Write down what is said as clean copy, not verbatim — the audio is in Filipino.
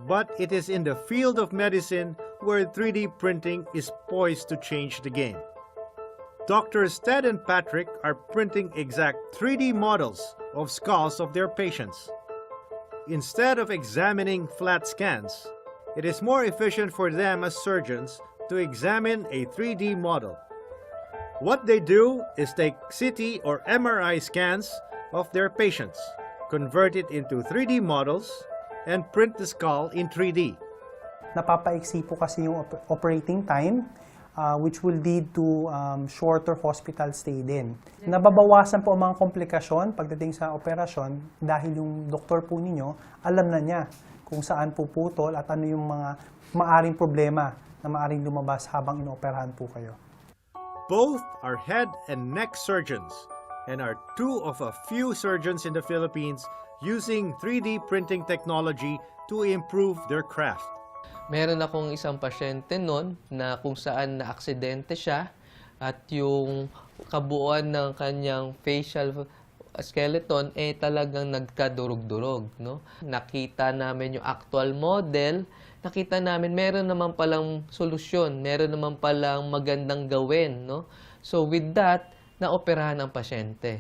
but it is in the field of medicine where 3D printing is poised to change the game. Doctors Ted and Patrick are printing exact 3D models of skulls of their patients. Instead of examining flat scans, it is more efficient for them as surgeons to examine a 3D model. What they do is take CT or MRI scans of their patients, convert it into 3D models, and print the skull in 3D. Napapaiksi po kasi yung operating time, which will lead to shorter hospital stay din. Nababawasan po ang mga komplikasyon pagdating sa operasyon dahil yung doktor po ninyo, alam na niya kung saan po putol at ano yung mga maaring problema na maaring lumabas habang inoperahan po kayo. Both are head and neck surgeons and are two of a few surgeons in the Philippines using 3D printing technology to improve their craft. Meron akong isang pasyente noon na kung saan na-aksidente siya at yung kabuuan ng kanyang facial skeleton talagang nagkadurog-durog, no? Nakita namin yung actual model, nakita namin meron naman palang solusyon, meron naman palang magandang gawin, no? So with that, naoperahan ang pasyente.